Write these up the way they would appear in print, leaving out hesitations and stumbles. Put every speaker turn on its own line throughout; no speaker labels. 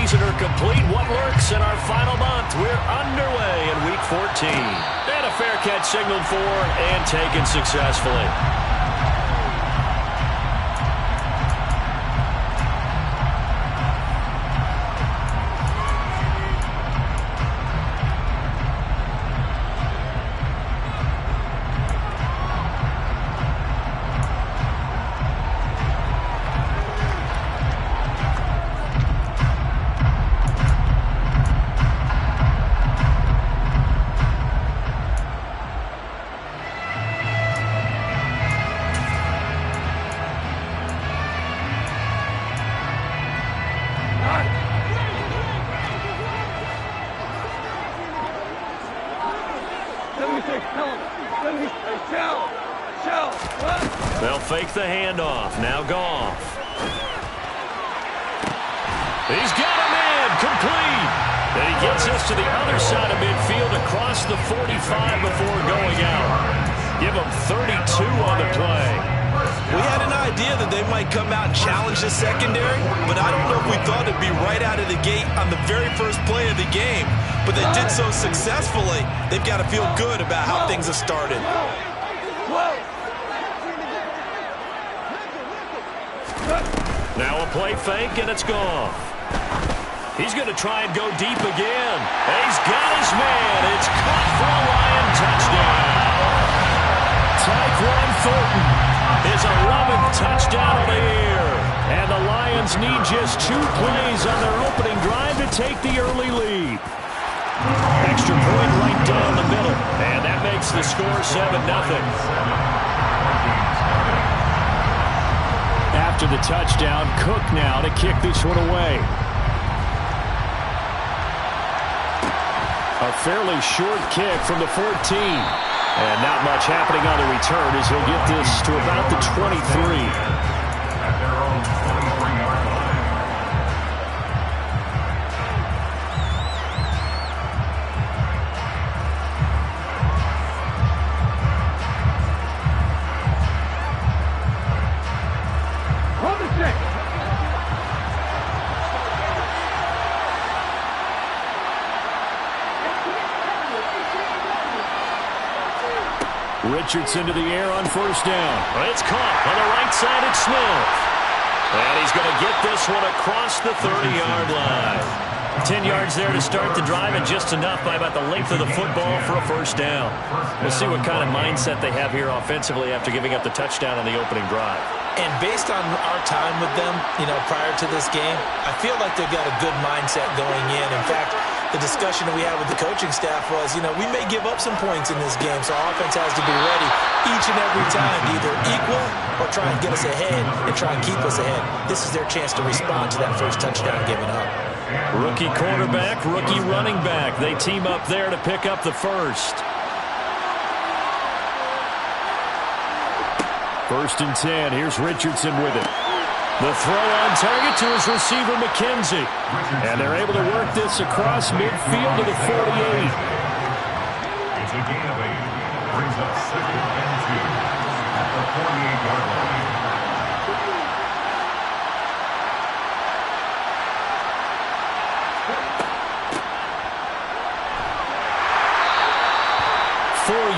season are complete. What lurks in our final month? We're underway in Week 14. And a fair catch signaled for and taken successfully. They'll fake the handoff. Now Goff. He's got a man complete. And he gets us to the other side of midfield across the 45 before going out. Give him 32 on the play.
We had an idea that they might come out and challenge the secondary, but I don't know if we thought it'd be right out of the gate on the very first play of the game. But they did so successfully, they've got to feel good about how things have started.
Now a play fake, and it's gone. He's going to try and go deep again. And he's got his man. It's caught for a Lion touchdown. Tyquan Thornton, his 11th touchdown of the year. And the Lions need just 2 plays on their opening drive to take the early lead. Extra point right down the middle. And that makes the score 7-0. After the touchdown, Cook now to kick this one away. A fairly short kick from the 14. And not much happening on the return as he'll get this to about the 23. Richardson to the air on first down. It's caught on the right side. It's Smith. And he's going to get this one across the 30-yard line. 10 yards there to start the drive, and just enough by about the length of the football for a first down. We'll see what kind of mindset they have here offensively after giving up the touchdown on the opening drive.
And based on our time with them, prior to this game, I feel like they've got a good mindset going in. In fact, the discussion that we had with the coaching staff was, we may give up some points in this game, so our offense has to be ready each and every time to either equal or try and get us ahead and try and keep us ahead. This is their chance to respond to that first touchdown given up.
Rookie quarterback, rookie running back. They team up there to pick up the first. 1st and 10. Here's Richardson with it. The throw on target to his receiver, McKenzie. And they're able to work this across midfield to the 48.
It's a gain of 8. Brings up 2nd and 2 at the 48-yard line.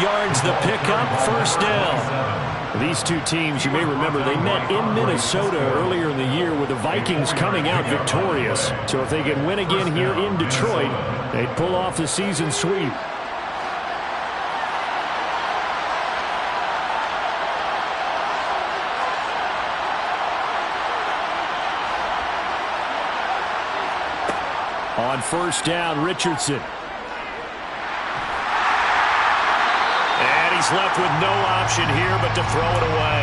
Yards the pickup, first down. These two teams, you may remember, they met in Minnesota earlier in the year with the Vikings coming out victorious. So if they can win again here in Detroit, they'd pull off the season sweep. On first down, Richardson. He's left with no option here but to throw it away.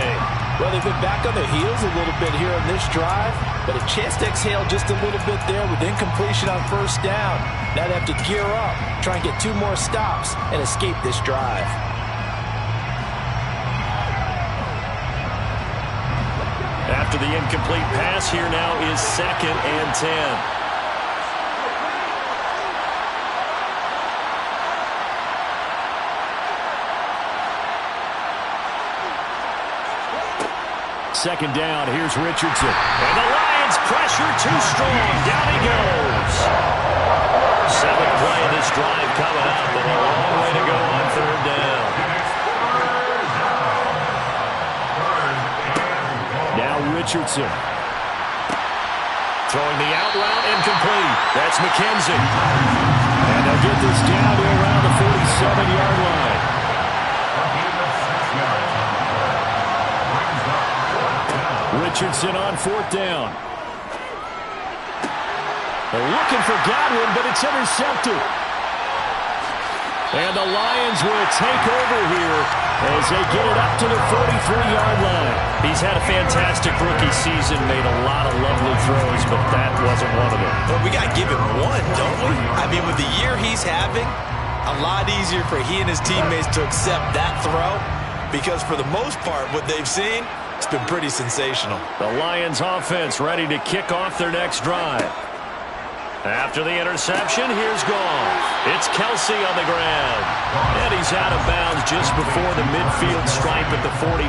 Well, they've been back on their heels a little bit here on this drive, but a chance to exhale just a little bit there with incompletion on first down. Now they have to gear up, try and get 2 more stops, and escape this drive.
After the incomplete pass, here now is 2nd and 10. Second down, here's Richardson. And the Lions pressure too strong. Down he goes. Richardson. Throwing the out route incomplete. That's McKenzie. And they'll get this down to around the 47-yard line. Richardson on 4th down. They're looking for Godwin, but it's intercepted. And the Lions will take over here as they get it up to the 43-yard line. He's had a fantastic rookie season, made a lot of lovely throws, but that wasn't one of them.
Well, we got to give him one, don't we? I mean, with the year he's having, a lot easier for he and his teammates to accept that throw because for the most part, what they've seen, it's been pretty sensational.
The Lions offense ready to kick off their next drive. After the interception, here's Goff. It's Kelsey on the ground. And he's out of bounds just before the midfield stripe at the 49.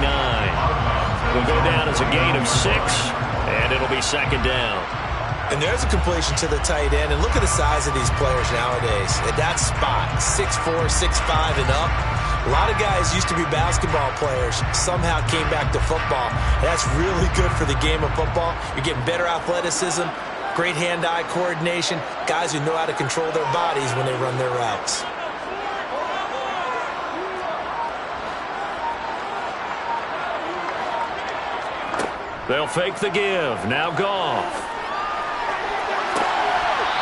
Will go down as a gain of 6, and it'll be 2nd down.
And there's a completion to the tight end. And look at the size of these players nowadays. At that spot, 6'4", 6'5", and up. A lot of guys used to be basketball players, somehow came back to football. That's really good for the game of football. You're getting better athleticism, great hand-eye coordination, guys who know how to control their bodies when they run their routes.
They'll fake the give. Now Goff.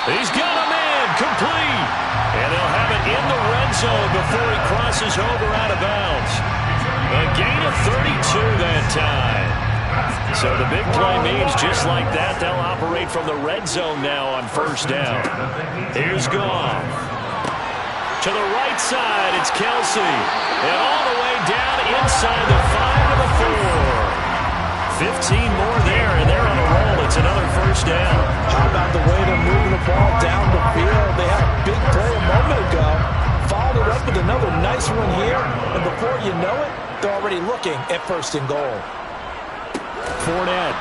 He's got a man complete. And they'll have it in the red zone before he crosses over out of bounds. A gain of 32 that time. So the big play means just like that, they'll operate from the red zone now on 1st down. Here's Goff. To the right side, it's Kelsey. And all the way down inside the 5 to the 4. 15 more there, and they're on a roll. It's another 1st down.
How about the way they're moving the ball down the field? They had a big play a moment ago. Followed it up with another nice one here. And before you know it, they're already looking at 1st and goal.
Fournette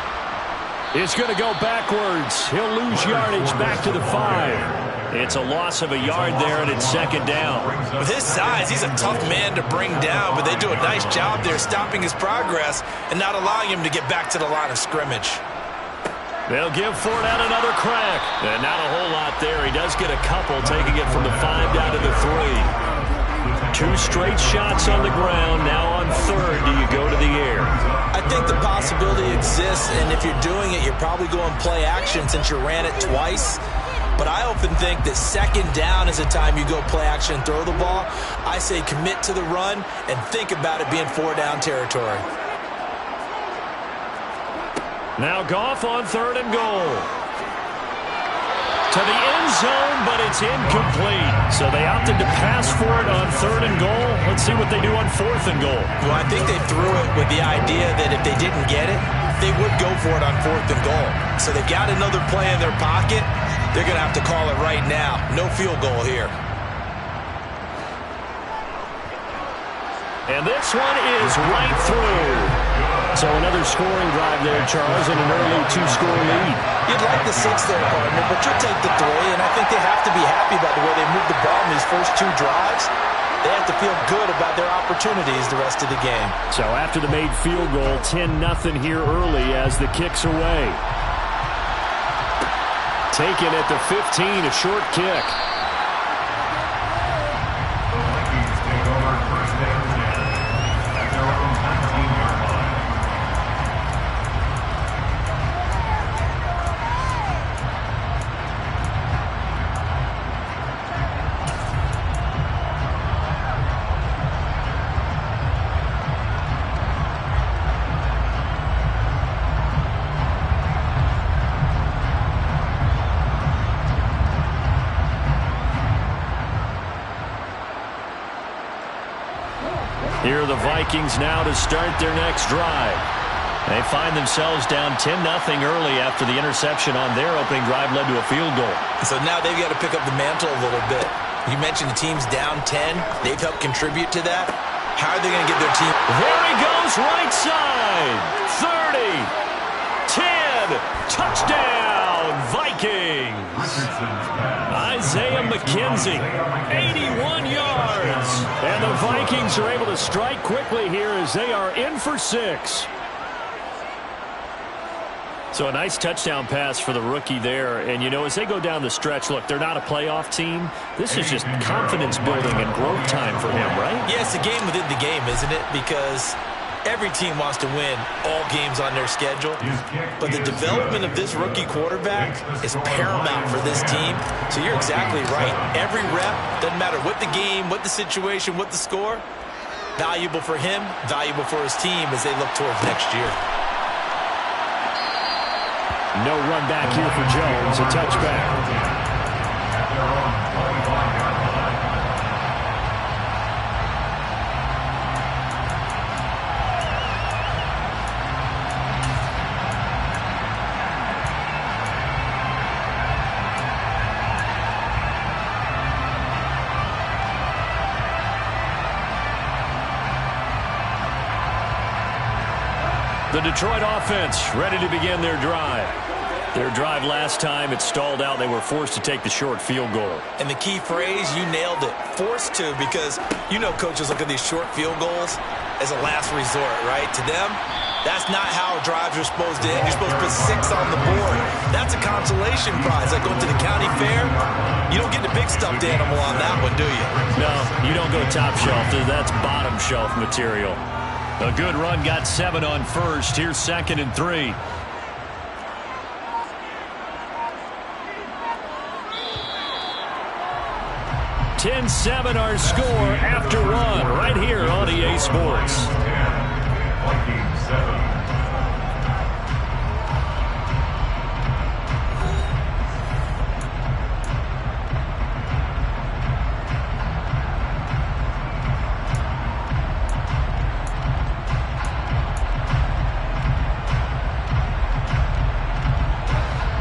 is going to go backwards. He'll lose yardage back to the 5. It's a loss of a yard there, and it's 2nd down.
With his size, he's a tough man to bring down, but they do a nice job there stopping his progress and not allowing him to get back to the line of scrimmage.
They'll give Fournette another crack. And not a whole lot there. He does get a couple, taking it from the 5 down to the 3. 2 straight shots on the ground. Now on 3rd, do you go to the air?
I think the possibility exists, and if you're doing it, you're probably going play action since you ran it twice. But I often think that 2nd down is the time you go play action and throw the ball. I say commit to the run and think about it being 4-down territory.
Now Goff on 3rd and goal. To the end zone, but it's incomplete. So they opted to pass for it on 3rd and goal. Let's see what they do on 4th and goal.
Well, I think they threw it with the idea that if they didn't get it, they would go for it on 4th and goal. So they've got another play in their pocket. They're going to have to call it right now. No field goal here.
And this one is right through. So another scoring drive there, Charles, and an early 2-score lead.
You'd like the 6 there, partner, but you'll take the 3, and I think they have to be happy about the way they moved the ball in these first 2 drives. They have to feel good about their opportunities the rest of the game.
So after the made field goal, 10-0 here early as the kick's away. Taken at the 15, a short kick.
Vikings take over 1st and 10 at their own 19-yard line.
Here are the Vikings now to start their next drive. They find themselves down 10-0 early after the interception on their opening drive led to a field goal.
So now they've got to pick up the mantle a little bit. You mentioned the team's down 10. They've helped contribute to that. How are they going to get their team?
There he goes, right side. 30, 10, touchdown, Vikings. Isaiah McKenzie, 81 yards. And the Vikings are able to strike quickly here as they are in for 6. So a nice touchdown pass for the rookie there. And, you know, as they go down the stretch, look, they're not a playoff team. This is just confidence building and growth time for him, right?
Yeah, it's a game within the game, isn't it? Because every team wants to win all games on their schedule. But the development of this rookie quarterback is paramount for this team. So you're exactly right. Every rep, doesn't matter what the game, what the situation, what the score, valuable for him, valuable for his team as they look towards next year.
No run back here for Jones, a touchback. The Detroit offense ready to begin their drive. Their drive last time, it stalled out. They were forced to take the short field goal.
And the key phrase, you nailed it, forced to, because you know coaches look at these short field goals as a last resort, right? To them, that's not how drives are supposed to end. You're supposed to put 6 on the board. That's a consolation prize. Like going to the county fair, you don't get the big stuffed animal on that one, do you?
No, you don't go top shelf. That's bottom shelf material. A good run, got 7 on first. Here's 2nd and 3. (10-7) our score after 1 right here on EA Sports.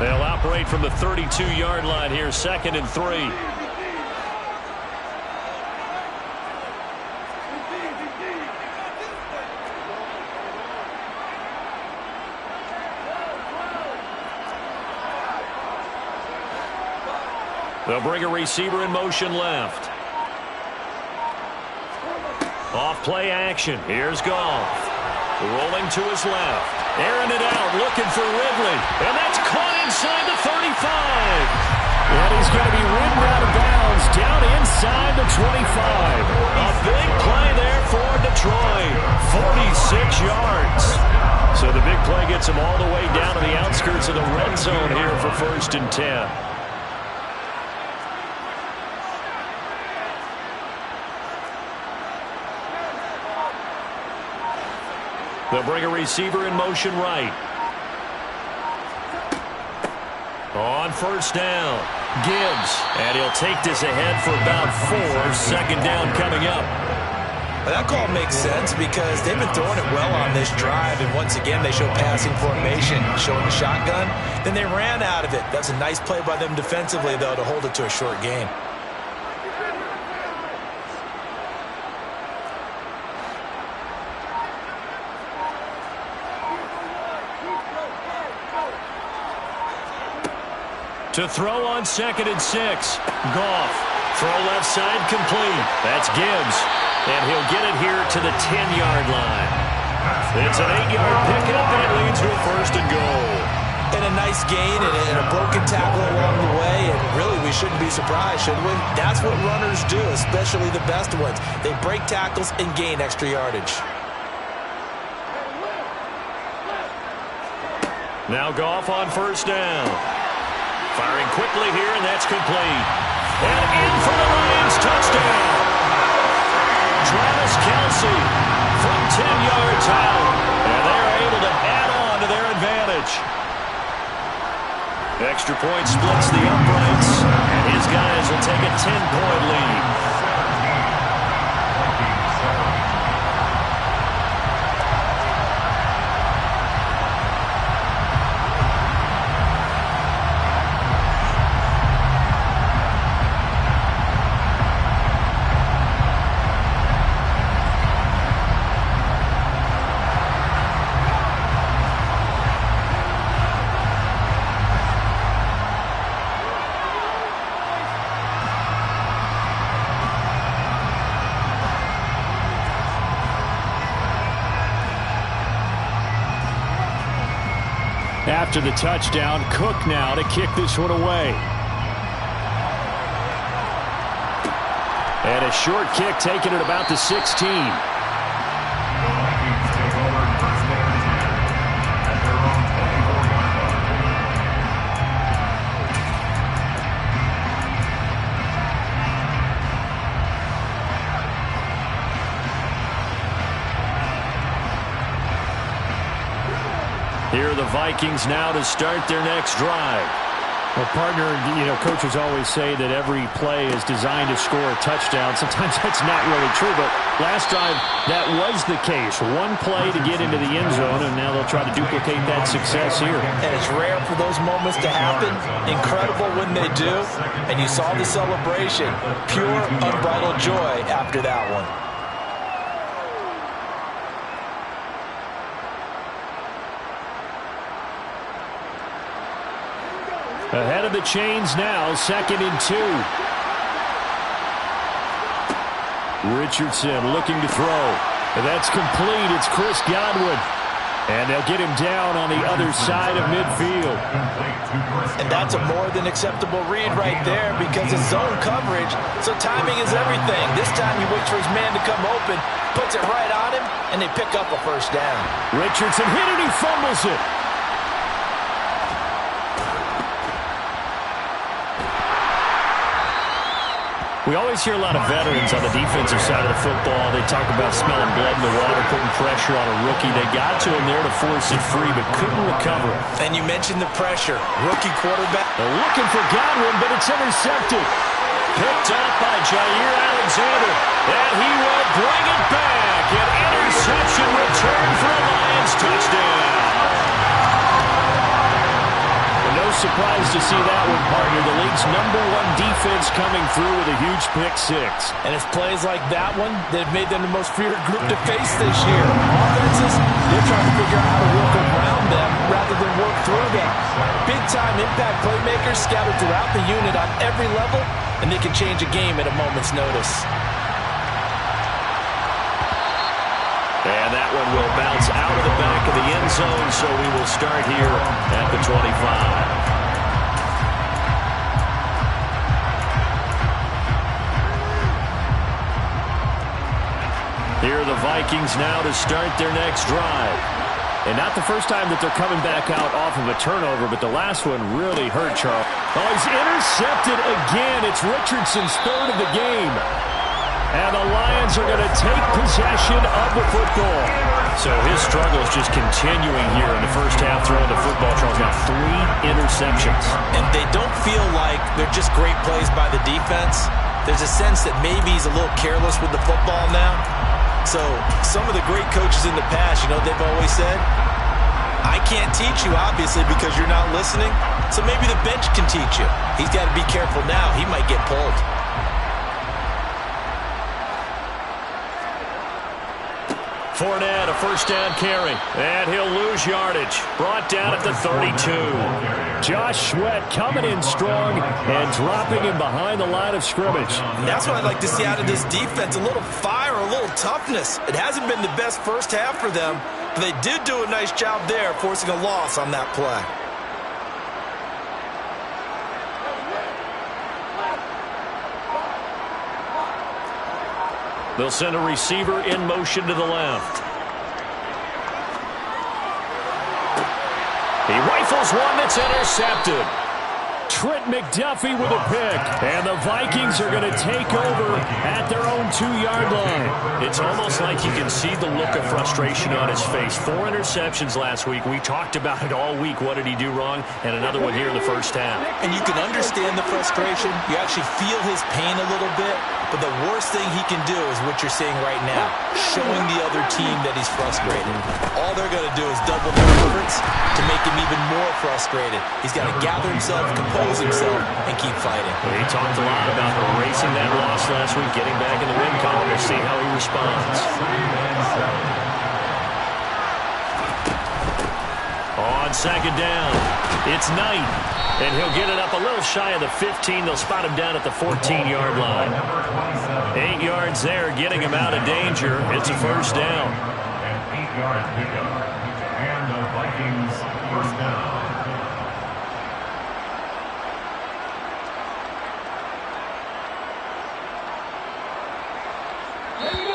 They'll operate from the 32-yard line here, 2nd and 3. They'll bring a receiver in motion left. Off play action. Here's Goff. Rolling to his left. Airing it out, looking for Ridley. And that's caught inside the 35. And he's going to be ridden out of bounds down inside the 25. A big play there for Detroit. 46 yards. So the big play gets him all the way down to the outskirts of the red zone here for 1st and 10. They'll bring a receiver in motion right. On 1st down, Gibbs. And he'll take this ahead for about 4. 2nd down coming up.
That call makes sense because they've been throwing it well on this drive. And once again, they show passing formation, showing the shotgun. Then they ran out of it. That's a nice play by them defensively, though, to hold it to a short gain. To throw on 2nd and 6. Goff. Throw left side complete. That's Gibbs. And he'll get it here to the 10-yard line. It's an 8-yard pickup, and it leads to a 1st and goal. And a nice gain and a broken tackle along the way. And really, we shouldn't be surprised, should we? That's what runners do, especially the best ones. They break tackles and gain extra yardage.
Now Goff on 1st down. Firing quickly here, and that's complete. And in for the Lions, touchdown. Travis Kelce from 10 yards out. And they're able to add on to their advantage. Extra point splits the uprights, and his guys will take a 10-point lead. after the touchdown. Cook now to kick this one away. And a short kick taken at about the 16. Here are the Vikings now to start their next drive.
Well, partner, coaches always say that every play is designed to score a touchdown. Sometimes that's not really true, but last drive, that was the case. One play to get into the end zone, and now they'll try to duplicate that success here.
And it's rare for those moments to happen. Incredible when they do. And you saw the celebration. Pure, unbridled joy after that one.
Ahead of the chains now, 2nd and 2. Richardson looking to throw. That's complete. It's Chris Godwin. And they'll get him down on the other side of midfield.
And that's a more than acceptable read right there because it's zone coverage, so timing is everything. This time he waits for his man to come open, puts it right on him, and they pick up a first down.
Richardson hit it, he fumbles it. We always hear a lot of veterans on the defensive side of the football. They talk about smelling blood in the water, putting pressure on a rookie. They got to him there to force it free, but couldn't recover.
And you mentioned the pressure. Rookie quarterback.
They're looking for Godwin, but it's intercepted. Picked up by Jair Alexander. And he will bring it back. An interception return for a Lions touchdown. No surprise to see that one, partner. The league's #1 defense coming through with a huge pick six.
And it's plays like that one that have made them the most feared group to face this year. Offenses, they're trying to figure out how to work around them rather than work through them. Big-time impact playmakers scattered throughout the unit on every level, and they can change a game at a moment's notice.
And that one will bounce out of the back of the end zone, so we will start here at the 25. Here are the Vikings now to start their next drive. And not the first time that they're coming back out off of a turnover, but the last one really hurt, Charles. Oh, he's intercepted again. It's Richardson's 3rd of the game. And the Lions are going to take possession of the football. So his struggle is just continuing here in the first half throwing the football. Charles got 3 interceptions.
And they don't feel like they're just great plays by the defense. There's a sense that maybe he's a little careless with the football now. So some of the great coaches in the past, they've always said, I can't teach you, obviously, because you're not listening. So maybe the bench can teach you. He's got to be careful now. He might get pulled.
Fournette, a first down carry, and he'll lose yardage. Brought down at the 32. Josh Sweat coming in strong and dropping him behind the line of scrimmage.
And that's what I'd like to see out of this defense, a little fire, a little toughness. It hasn't been the best first half for them, but they did do a nice job there forcing a loss on that play.
They'll send a receiver in motion to the left. He rifles one that's intercepted. Trent McDuffie with a pick. And the Vikings are going to take over at their own 2-yard line. It's almost like you can see the look of frustration on his face. 4 interceptions last week. We talked about it all week. What did he do wrong? And another one here in the first half.
And you can understand the frustration. You actually feel his pain a little bit. But the worst thing he can do is what you're seeing right now, showing the other team that he's frustrated. All they're going to do is double their efforts to make him even more frustrated. He's got to gather himself, compose himself, and keep fighting.
He talked a lot about erasing that loss last week, getting back in the win column. We'll see how he responds. On second down, it's Knight. And he'll get it up a little shy of the 15. They'll spot him down at the 14-yard line. 8 yards there, getting him out of danger. It's a first down.
An 8-yard pickup. And the Vikings first down.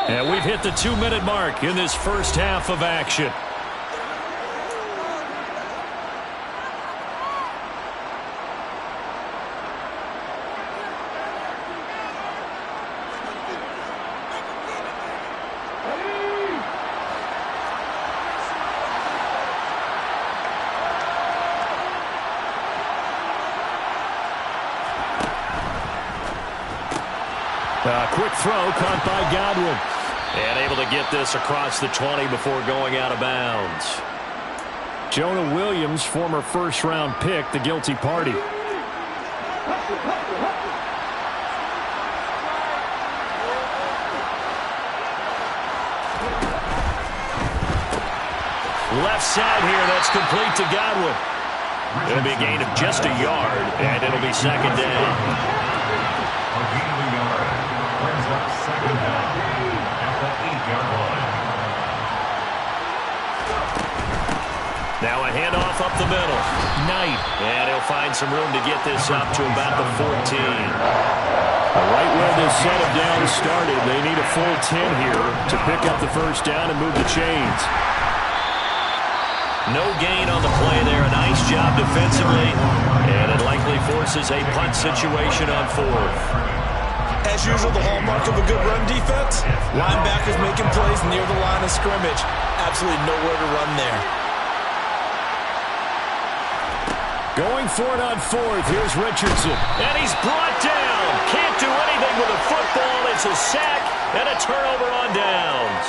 And we've hit the 2-minute mark in this first half of action. Quick throw caught by Godwin. And able to get this across the 20 before going out of bounds.
Jonah Williams, former first-round pick, the guilty party.
Left side here, that's complete to Godwin. It'll be a gain of just a yard, and it'll be second down.
A gain of a yard brings up second down at the 8-yard line.
Now a handoff up the middle. Knight. And he'll find some room to get this up to about the 14.
Right where this set of downs started, they need a full 10 here to pick up the first down and move the chains.
No gain on the play there. A nice job defensively. And it likely forces a punt situation on fourth.
As usual, the hallmark of a good run defense, linebackers making plays near the line of scrimmage. Absolutely nowhere to run there.
Going for it on fourth. Here's Richardson.
And he's brought down. Can't do anything with a football. It's a sack and a turnover on downs.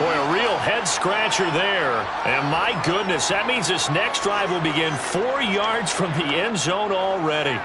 Boy, a real head-scratcher there. And my goodness, that means this next drive will begin 4 yards from the end zone already.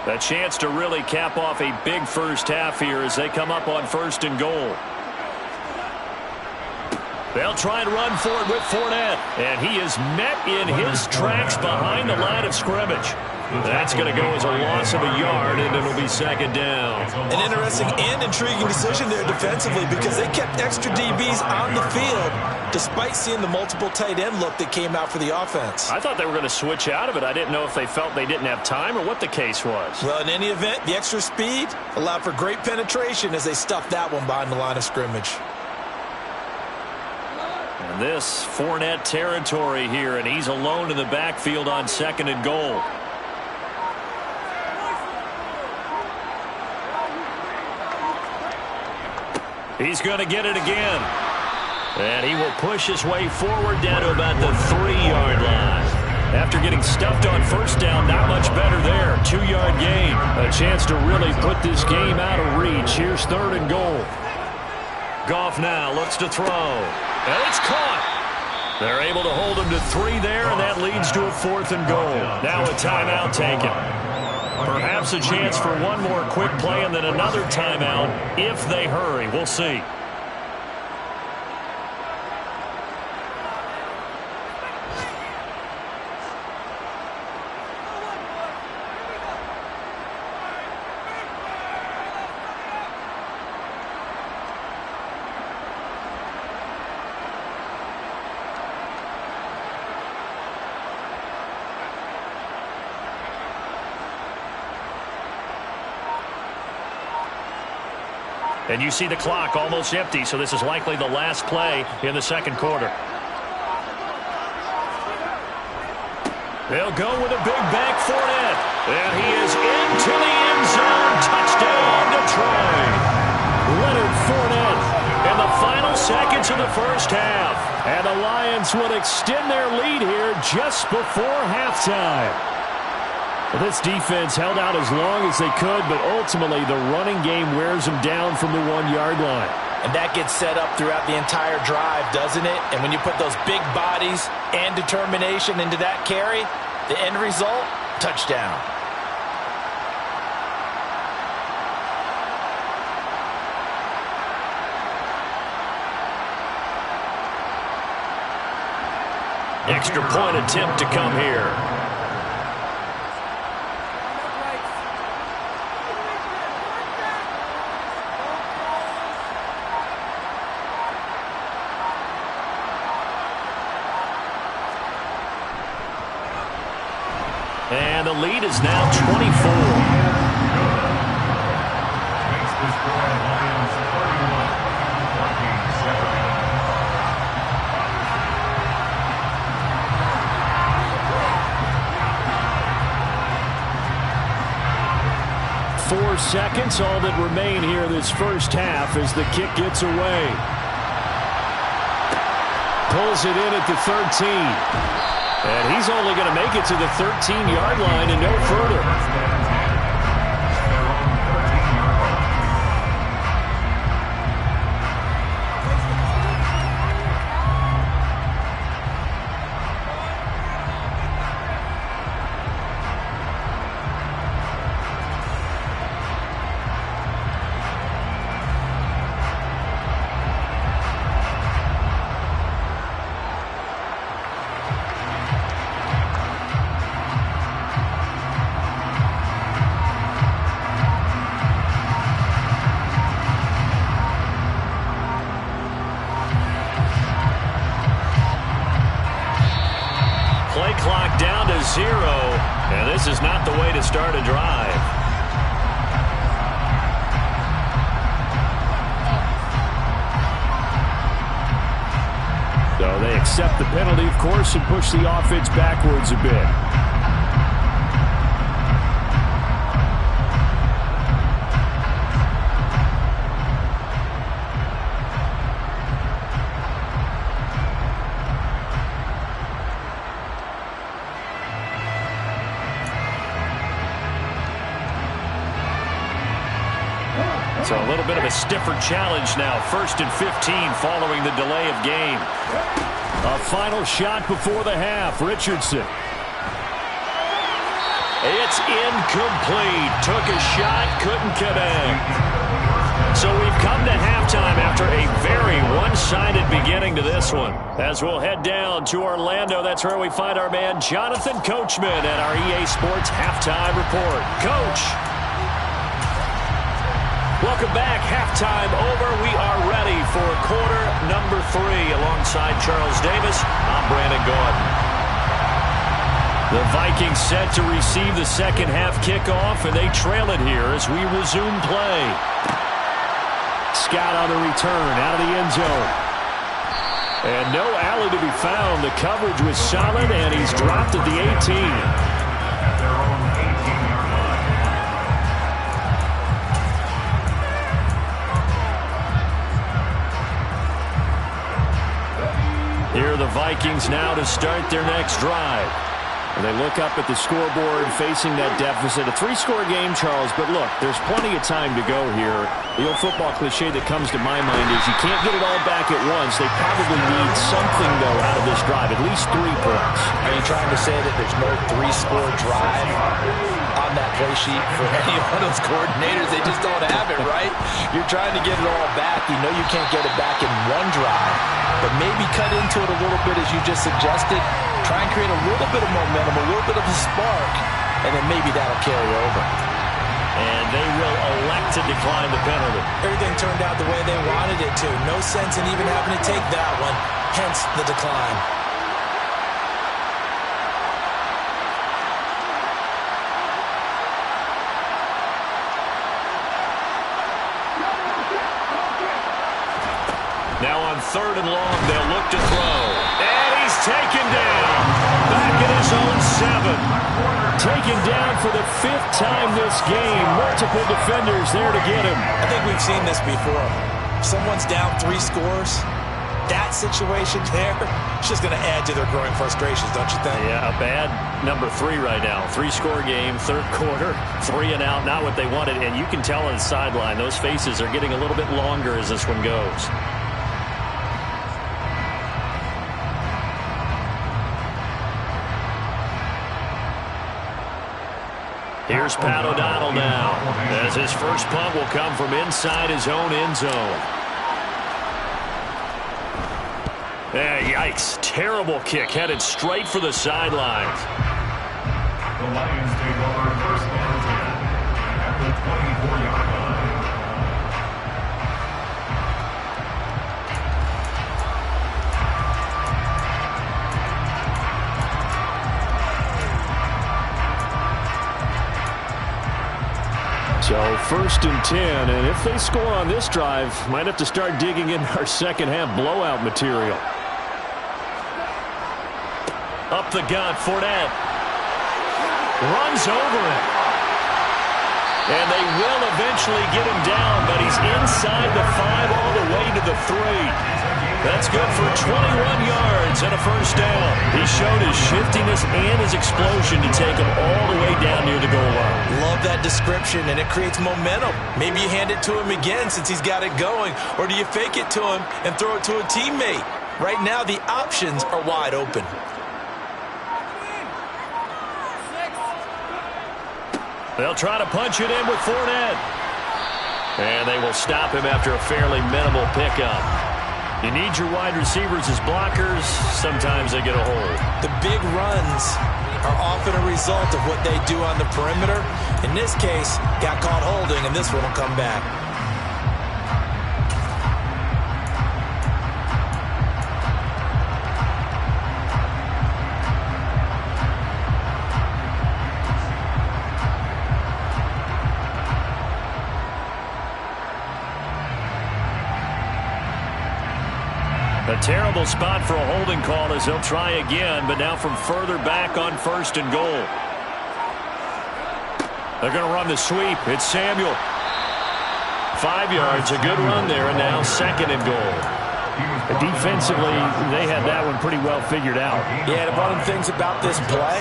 A chance to really cap off a big first half here as they come up on 1st and goal. They'll try and run for it with Fournette. And he is met in his tracks behind the line of scrimmage. That's going to go as a loss of a yard, and it'll be second down.
An interesting and intriguing decision there defensively because they kept extra DBs on the field despite seeing the multiple tight end look that came out for the offense.
I thought they were going to switch out of it. I didn't know if they felt they didn't have time or what the case was.
Well, in any event, the extra speed allowed for great penetration as they stuffed that one behind the line of scrimmage.
And this Fournette territory here, and he's alone in the backfield on 2nd and goal. He's going to get it again. And he will push his way forward down to about the 3-yard line. After getting stuffed on first down, not much better there. 2-yard gain.
A chance to really put this game out of reach. Here's 3rd and goal.
Goff now looks to throw. And it's caught. They're able to hold him to 3 there, and that leads to a 4th and goal. Now a timeout taken. Perhaps a chance for one more quick play and then another timeout if they hurry. We'll see. And you see the clock almost empty, so this is likely the last play in the 2nd quarter. They'll go with a big back Fournette. And he is into the end zone. Touchdown, Detroit.
Leonard Fournette
In the final seconds of the first half.
And the Lions would extend their lead here just before halftime. Well, this defense held out as long as they could, but ultimately the running game wears them down from the 1-yard line.
And that gets set up throughout the entire drive, doesn't it? And when you put those big bodies and determination into that carry, the end result, touchdown.
Extra point attempt to come here. And the lead is now 24.
Makes the score Lions
4 seconds, all that remain here this first half as the kick gets away. Pulls it in at the 13. And he's only going to make it to the 13-yard line and no further.
Play clock down to 0, and this is not the way to start a drive.
So they accept the penalty, of course, and push the offense backwards a bit.
So a little bit of a stiffer challenge now. 1st and 15 following the delay of game.
A final shot before the half. Richardson.
It's incomplete. Took a shot, couldn't connect. So we've come to halftime after a very one-sided beginning to this one. As we'll head down to Orlando, that's where we find our man Jonathan Coachman at our EA Sports Halftime Report. Coach. Welcome back. Halftime over. We are ready for quarter number 3. Alongside Charles Davis, I'm Brandon Gaudin. The Vikings set to receive the second half kickoff, and they trail it here as we resume play. Scott on the return out of the end zone. And no alley to be found. The coverage was solid, and he's dropped at the 18. Here are the Vikings now to start their next drive. And they look up at the scoreboard facing that deficit. A 3-score game, Charles, but look, there's plenty of time to go here. The old football cliche that comes to my mind is you can't get it all back at once. They probably need something, though, out of this drive, at least 3 points.
Are you trying to say that there's no 3-score drive on that play sheet for any one of those coordinators? They just don't have it, right? You're trying to get it all back. You know you can't get it back in one drive, but maybe cut into it a little bit as you just suggested. Try and create a little bit of momentum, a little bit of a spark, and then maybe that'll carry over.
And they will elect to decline the penalty.
Everything turned out the way they wanted it to. No sense in even having to take that one, hence the decline.
Now on 3rd and long, they'll look to throw. And he's taken down. Back at his own 7.
Taken down for the 5th time this game. Multiple defenders there to get him.
I think we've seen this before. If someone's down 3 scores, that situation there, it's just going to add to their growing frustrations, don't you think?
Yeah, a bad number 3 right now. 3-score game, third quarter, 3 and out, not what they wanted. And you can tell on the sideline, those faces are getting a little bit longer as this one goes. Here's Pat O'Donnell now, as his first punt will come from inside his own end zone. Yikes. Terrible kick, headed straight for the sidelines.
The Lions take over first and 10 at the 24-yard line.
So first and 10, and if they score on this drive, might have to start digging in our second half blowout material.
Up the gut, Fournette. Runs over it. And they will eventually get him down, but he's inside the 5 all the way to the 3. That's good for 21 yards and a first down. He showed his shiftiness and his explosion to take him all the way down near the goal line.
Love that description, and it creates momentum. Maybe you hand it to him again since he's got it going, or do you fake it to him and throw it to a teammate? Right now, the options are wide open.
They'll try to punch it in with Fournette. And they will stop him after a fairly minimal pickup. You need your wide receivers as blockers. Sometimes they get a hold.
The big runs are often a result of what they do on the perimeter. In this case, got caught holding, and this one will come back.
A terrible spot for a holding call as they'll try again, but now from further back on first and goal. They're going to run the sweep. It's Samuel. 5 yards, a good run there, and now second and goal.
Defensively, they had that one pretty well figured out.
Yeah, and one of the things about this play,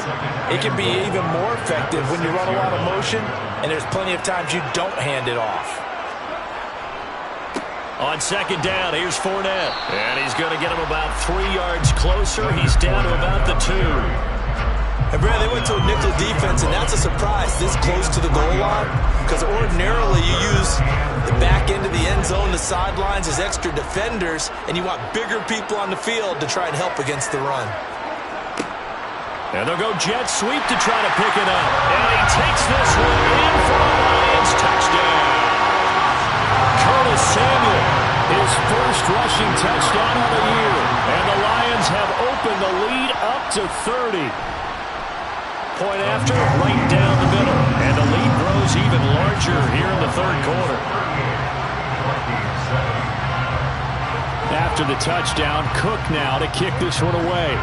it can be even more effective when you run a lot of motion, and there's plenty of times you don't hand it off.
On second down, here's Fournette. And he's going to get him about 3 yards closer. He's down to about the 2.
And, Brad, they went to a nickel defense, and that's a surprise this close to the goal line, because ordinarily you use the back end of the end zone, the sidelines as extra defenders, and you want bigger people on the field to try and help against the run.
And they'll go jet sweep to try to pick it up. And he takes this one in for a Lions touchdown. Curtis Samuel, his first rushing touchdown of the year. And the Lions have opened the lead up to 30. Point after, right down the middle. And the lead grows even larger here in the third quarter.
After the touchdown, Cook now to kick this one away.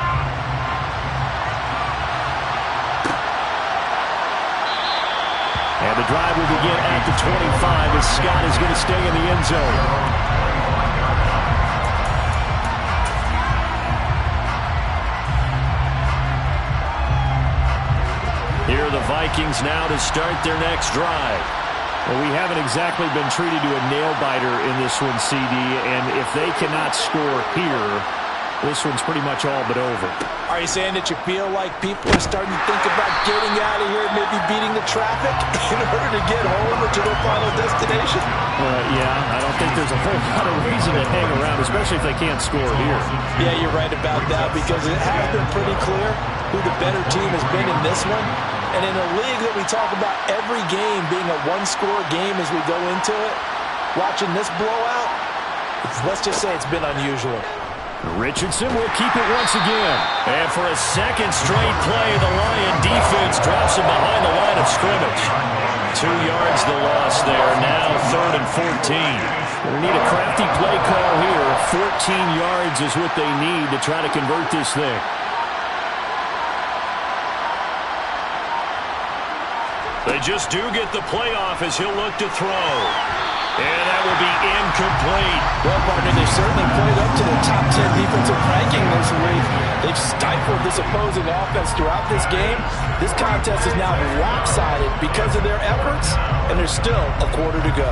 And the drive will begin at the 25 as Scott is going to stay in the end zone.
Here are the Vikings now to start their next drive.
Well, we haven't exactly been treated to a nail-biter in this one, CD, and if they cannot score here, this one's pretty much all but over.
Are you saying that you feel like people are starting to think about getting out of here and maybe beating the traffic in order to get home or to their final destination?
Yeah, I don't think there's a whole lot of reason to hang around, especially if they can't score here.
Yeah, you're right about that, because it has been pretty clear who the better team has been in this one. And in a league that we talk about every game being a one-score game as we go into it, watching this blowout, let's just say it's been unusual.
Richardson will keep it once again.
And for a second straight play, the Lion defense drops him behind the line of scrimmage. 2 yards the loss there. Now 3rd and 14.
We need a crafty play call here. 14 yards is what they need to try to convert this thing.
They They just do get the playoff as he'll look to throw. And that will be incomplete.
Well, partner, they've certainly played up to the top 10 defensive ranking this week. They've stifled this opposing offense throughout this game. This contest is now lopsided because of their efforts, and there's still a quarter to go.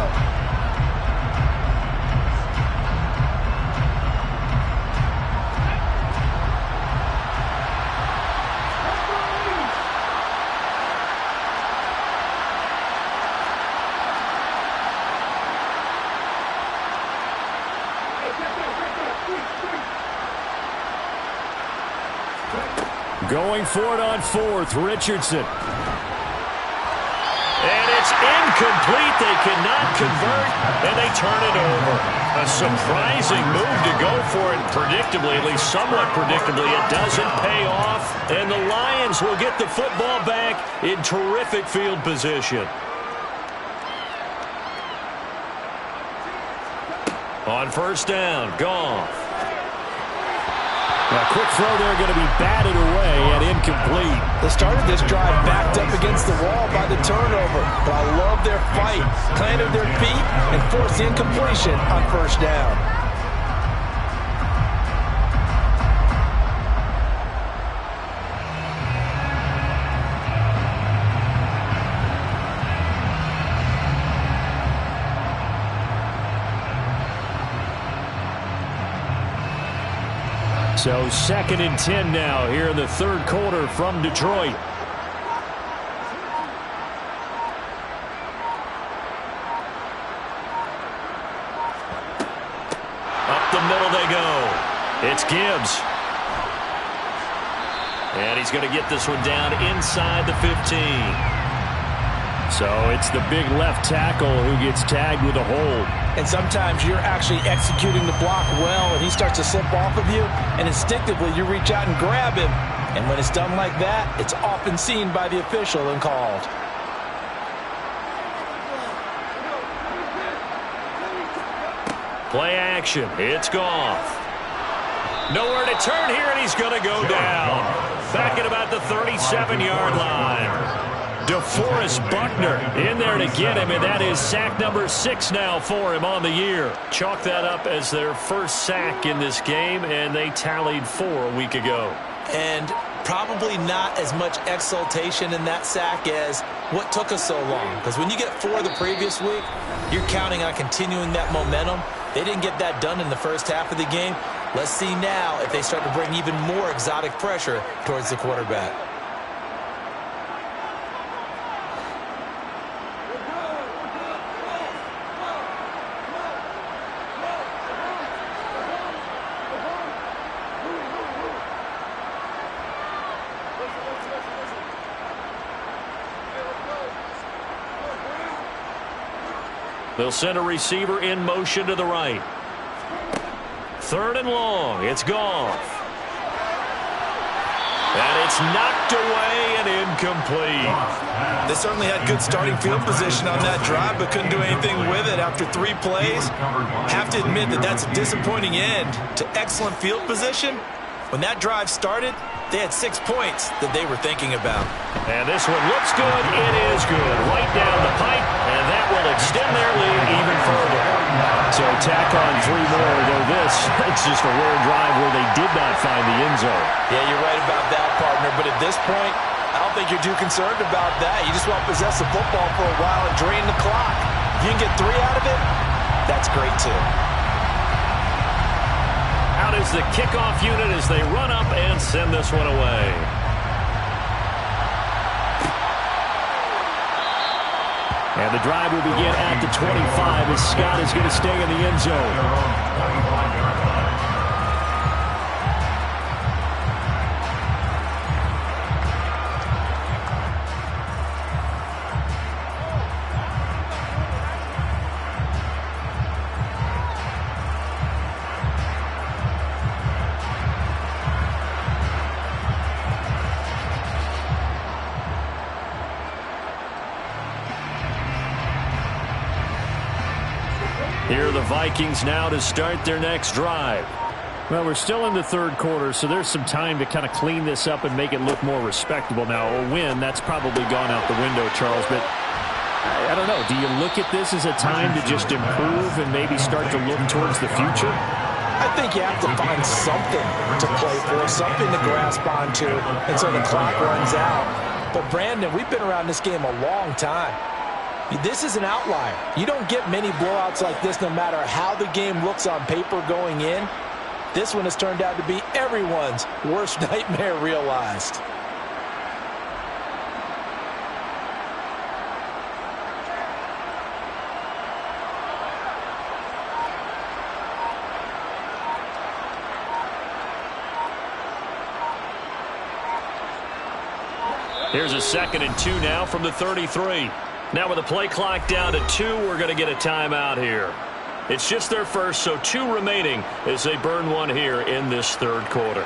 Going for it on fourth, Richardson.
And it's incomplete. They cannot convert, and they turn it over. A surprising move to go for it. Predictably, at least somewhat predictably, it doesn't pay off. And the Lions will get the football back in terrific field position. On first down, Goff.
A quick throw there going to be batted away and incomplete.
They started this drive backed up against the wall by the turnover, but I love their fight. Planted their feet and forced incompletion on first down.
So 2nd and 10 now here in the third quarter from Detroit.
Up the middle they go. It's Gibbs. And he's going to get this one down inside the 15.
So it's the big left tackle who gets tagged with a hold.
And sometimes you're actually executing the block well, and he starts to slip off of you, and instinctively you reach out and grab him. And when it's done like that, it's often seen by the official and called.
Play action. It's Goff. Nowhere to turn here, and he's going to go down. Back at about the 37-yard line. DeForest Buckner in there to get him, and that is sack number 6 now for him on the year. Chalk that up as their first sack in this game, and they tallied 4 a week ago.
And probably not as much exultation in that sack as what took us so long. Because when you get 4 the previous week, you're counting on continuing that momentum. They didn't get that done in the first half of the game. Let's see now if they start to bring even more exotic pressure towards the quarterback.
They'll send a receiver in motion to the right. 3rd and long. It's Goff. And it's knocked away and incomplete.
They certainly had good starting field position on that drive, but couldn't do anything with it after 3 plays. Have to admit that that's a disappointing end to excellent field position. When that drive started, they had 6 points that they were thinking about.
And this one looks good. It is good. Right down the pipe, and that will extend their lead even further.
So tack on 3 more, though this, it's just a rare drive where they did not find the end zone.
Yeah, you're right about that, partner. But at this point, I don't think you're too concerned about that. You just want to possess the football for a while and drain the clock. If you can get 3 out of it, that's great, too.
Out is the kickoff unit as they run up and send this one away.
And the drive will begin at the 25 as Scott is going to stay in the end zone.
Here are the Vikings now to start their next drive.
Well, we're still in the third quarter, so there's some time to kind of clean this up and make it look more respectable. Now, a win, that's probably gone out the window, Charles, but I don't know. Do you look at this as a time to just improve and maybe start to look towards the future?
I think you have to find something to play for, something to grasp onto until the clock runs out. But, Brandon, we've been around this game a long time. This is an outlier. You don't get many blowouts like this no matter how the game looks on paper going in. This one has turned out to be everyone's worst nightmare realized.
Here's a 2nd and 2 now from the 33. Now with the play clock down to 2, we're going to get a timeout here. It's just their first, so 2 remaining as they burn one here in this third quarter.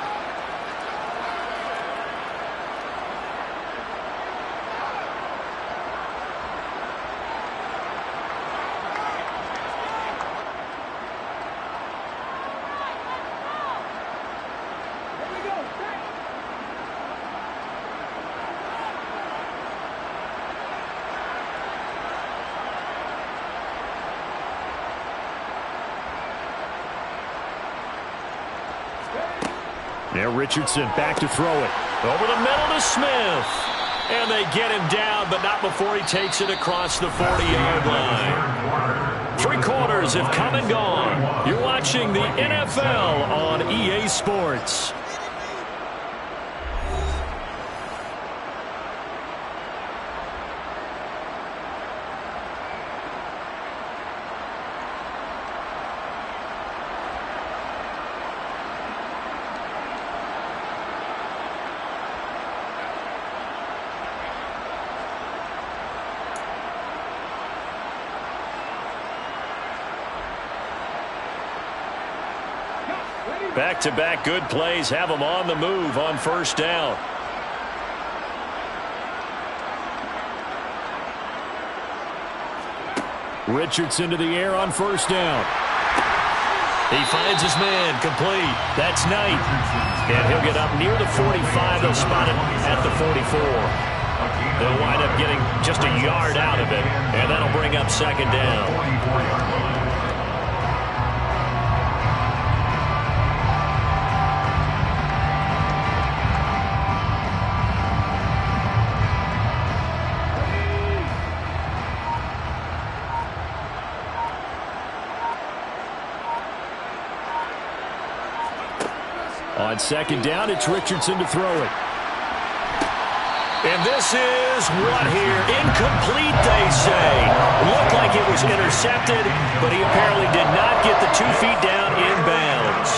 Now Richardson back to throw it.
Over the middle to Smith. And they get him down, but not before he takes it across the 40-yard line. 3 quarters have come and gone. You're watching the NFL on EA Sports. Back-to-back good plays have them on the move on first down.
Richardson to the air on first down.
He finds his man, complete. That's Knight. And he'll get up near the 45. They'll spot him at the 44. They'll wind up getting just a yard out of it, and that'll bring up 2nd down.
On 2nd down, it's Richardson to throw it.
And this is what here? Incomplete, they say. Looked like it was intercepted, but he apparently did not get the 2 feet down in bounds.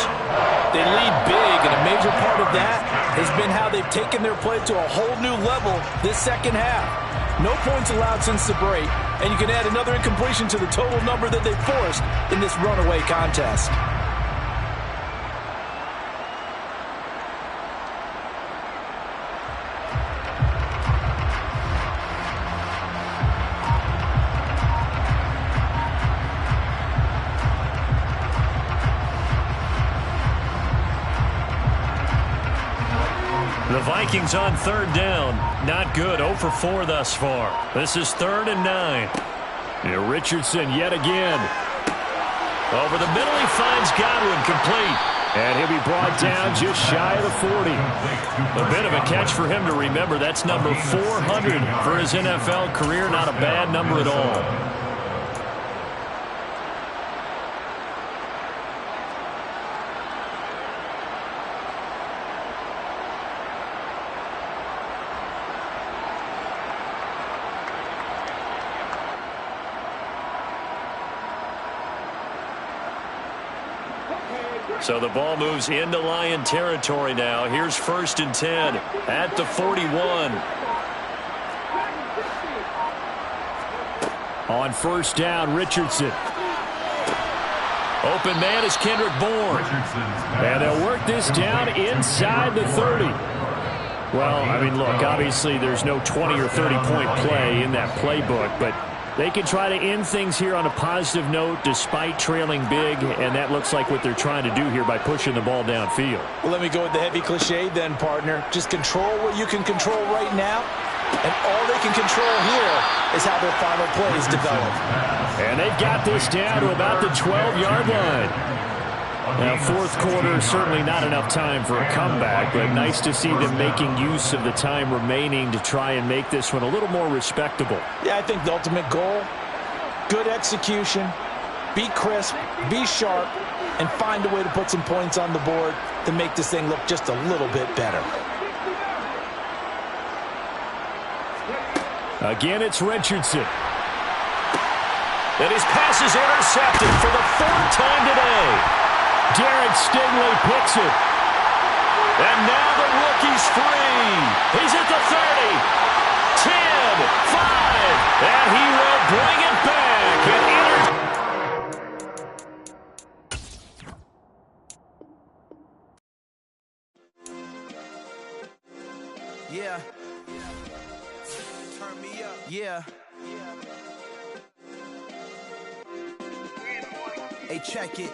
They lead big, and a major part of that has been how they've taken their play to a whole new level this second half. No points allowed since the break, and you can add another incompletion to the total number that they forced in this runaway contest.
The Vikings on 3rd down. Not good. 0 for 4 thus far. This is 3rd and 9.
And Richardson yet again.
Over the middle, he finds Godwin, complete.
And he'll be brought down just shy of the 40.
A bit of a catch for him to remember. That's number 400 for his NFL career. Not a bad number at all. So the ball moves into Lion territory now. Here's 1st and 10 at the 41.
On 1st down, Richardson.
Open man is Kendrick Bourne.
And they'll work this down inside the 30. Well, I mean, look, obviously there's no 20 or 30-point play in that playbook, but They can try to end things here on a positive note despite trailing big, and that looks like what they're trying to do here by pushing the ball downfield.
Well, let me go with the heavy cliche then, partner. Just control what you can control right now, and all they can control here is how their final plays develop.
And they've got this down to about the 12-yard line. Now, fourth quarter, certainly not enough time for a comeback, but nice to see them making use of the time remaining to try and make this one a little more respectable.
Yeah, I think the ultimate goal, good execution, be crisp, be sharp, and find a way to put some points on the board to make this thing look just a little bit better.
Again, it's Richardson.
And his pass is intercepted for the fourth time today.
Derek Stingley picks it.
And now the rookie's free. He's at the 30, 10, 5, and he will bring it back.
Yeah. Turn me up. Yeah. Hey, check it.